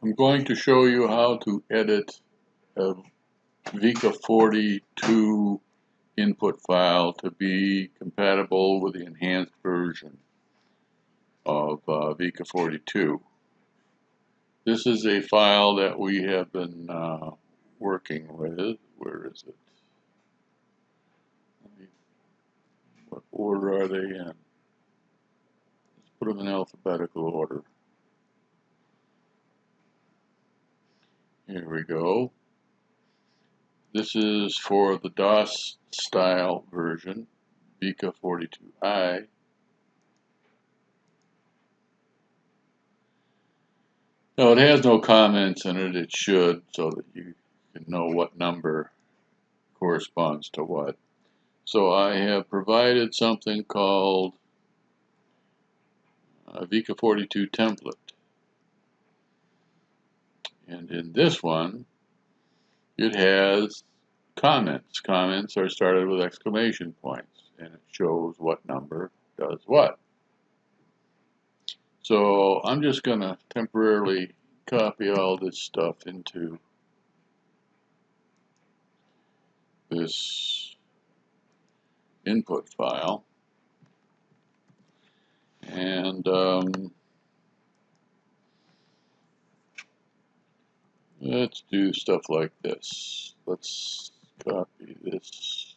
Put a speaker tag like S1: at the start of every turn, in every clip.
S1: I'm going to show you how to edit a VICA42 input file to be compatible with the enhanced version of VICA42. This is a file that we have been working with. Where is it? What order are they in? Let's put them in alphabetical order. Here we go. This is for the DOS style version, VICA42i. No, it has no comments in it. It should, so that you can know what number corresponds to what. So I have provided something called a VICA42 template. And in this one, it has comments. Comments are started with exclamation points, and it shows what number does what. So I'm just going to temporarily copy all this stuff into this input file. And let's do stuff like this. Let's copy this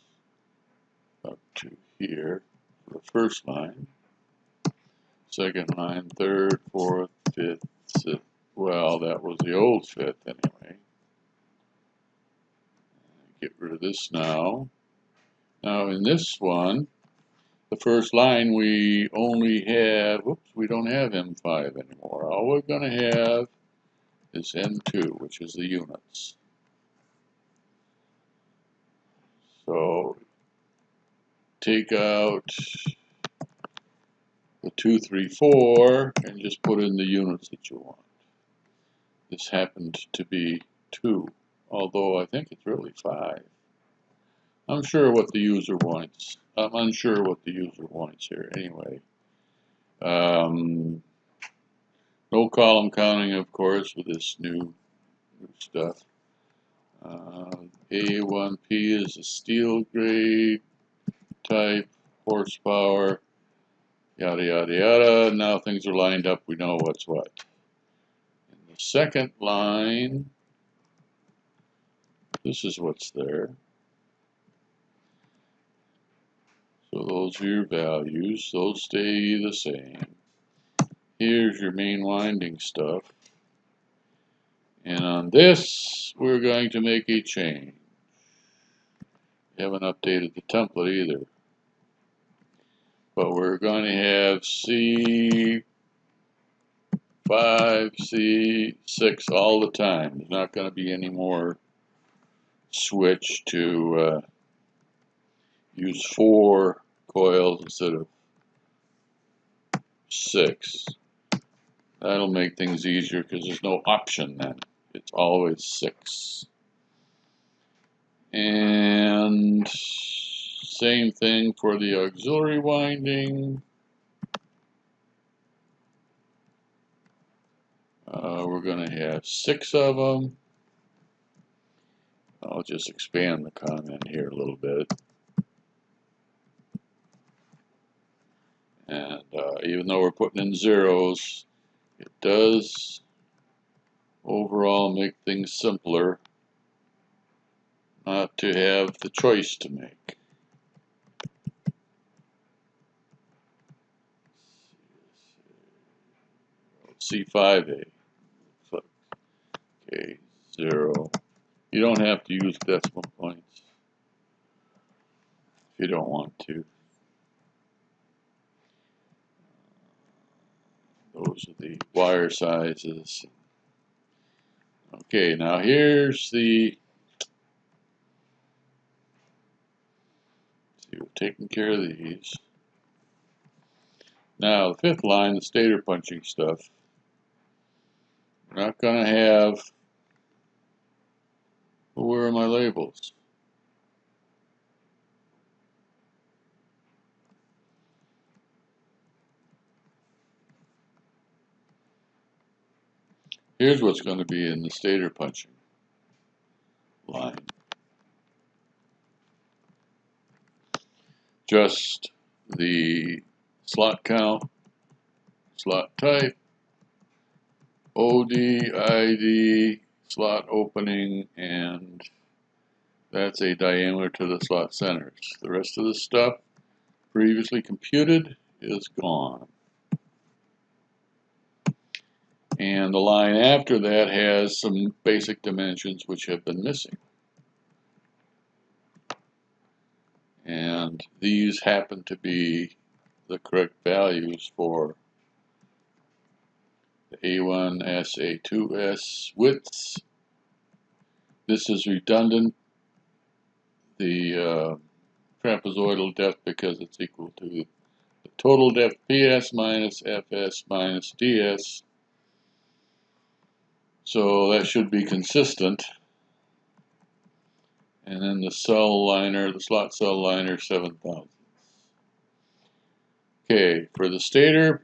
S1: up to here for the first line, second line, third, fourth, fifth, sixth. Well, that was the old fifth anyway. Get rid of this now. Now in this one, the first line we only have, whoops, we don't have M5 anymore. All we're going to have is M2, which is the units. So take out the 2, 3, 4 and just put in the units that you want. This happened to be 2, although I think it's really 5. I'm unsure what the user wants here anyway. No column counting, of course, with this new stuff. A1P is a steel grade type, horsepower, yada yada yada. Now things are lined up, we know what's what. In the second line, this is what's there. So those are your values, those stay the same. Here's your main winding stuff. And on this, we're going to make a change. We haven't updated the template either. But we're going to have C5, C6 all the time. There's not going to be any more switch to use 4 coils instead of 6. That'll make things easier because there's no option then. It's always 6. And same thing for the auxiliary winding. We're going to have 6 of them. I'll just expand the comment here a little bit. And even though we're putting in zeros, it does overall make things simpler not to have the choice to make. C5A. Okay, 0. You don't have to use decimal points if you don't want to. Those are the wire sizes. Okay, now here's the, see, we're taking care of these. Now, the fifth line, the stator punching stuff, we're not going to have, well, where are my labels? Here's what's going to be in the stator punching line. Just the slot count, slot type, OD, ID, slot opening, and that's a diameter to the slot centers. The rest of the stuff previously computed is gone. And the line after that has some basic dimensions which have been missing. And these happen to be the correct values for the A1S, A2S widths. This is redundant, the trapezoidal depth, because it's equal to the total depth PS minus FS minus DS. So that should be consistent. And then the cell liner, the slot cell liner, 7,000. Okay, for the stator,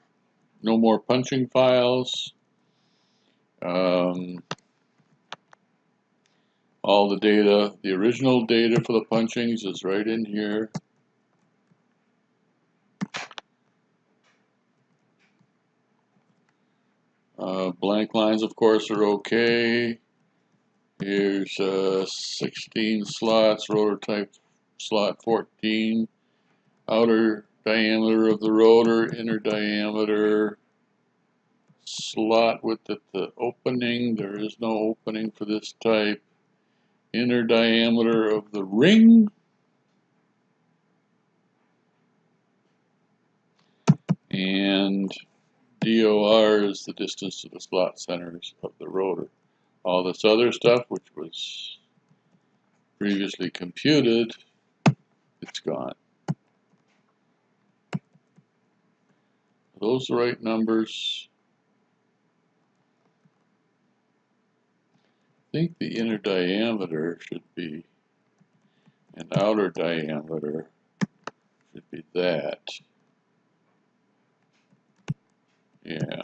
S1: no more punching files. All the data, the original data for the punchings is right in here. Blank lines, of course, are okay. Here's 16 slots, rotor type slot 14, outer diameter of the rotor, inner diameter, slot width at the opening. There is no opening for this type. Inner diameter of the ring. And DOR is the distance to the slot centers of the rotor. All this other stuff, which was previously computed, it's gone. Are those the right numbers? I think the inner diameter should be, and outer diameter should be that. Yeah.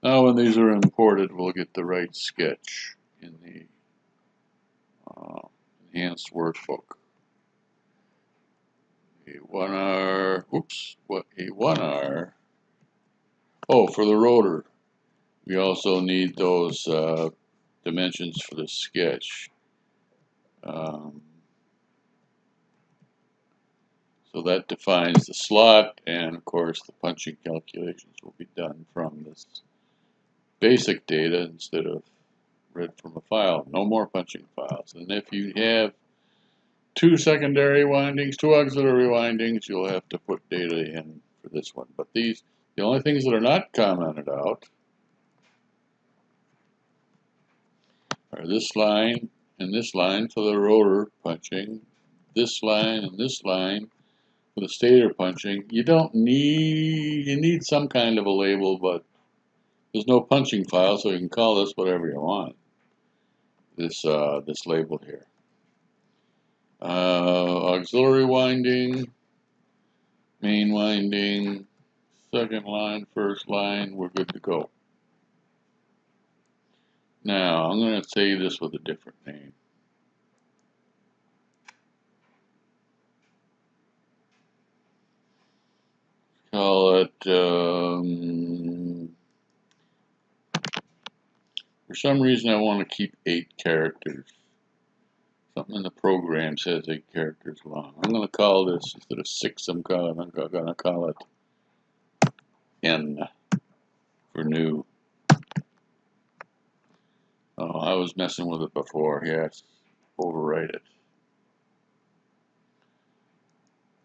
S1: Now when these are imported, we'll get the right sketch in the enhanced workbook. A 1R, whoops, what a 1R. Oh, for the rotor, we also need those dimensions for the sketch. So that defines the slot, and of course the punching calculations will be done from this basic data instead of read from a file. No more punching files. And if you have two secondary windings, two auxiliary windings, you'll have to put data in for this one. But the only things that are not commented out are this line and this line for the rotor punching, this line and this line for the stator punching. You need some kind of a label, but there's no punching file, so you can call this whatever you want. This label here. Auxiliary winding, main winding, second line, first line, we're good to go. Now, I'm going to say this with a different name. Call it, for some reason I want to keep 8 characters. Something in the program says 8 characters long. I'm going to call this, instead of 6, I'm going to call it N for new. Oh, I was messing with it before. Yes, overwrite it.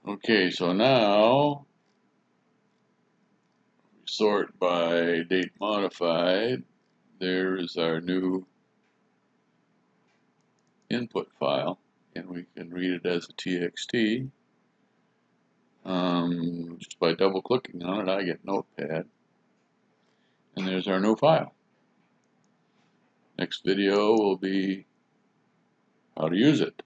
S1: Okay, so now we sort by date modified. There is our new input file, and we can read it as a TXT. Just by double clicking on it, I get Notepad, and there's our new file. Next video will be how to use it.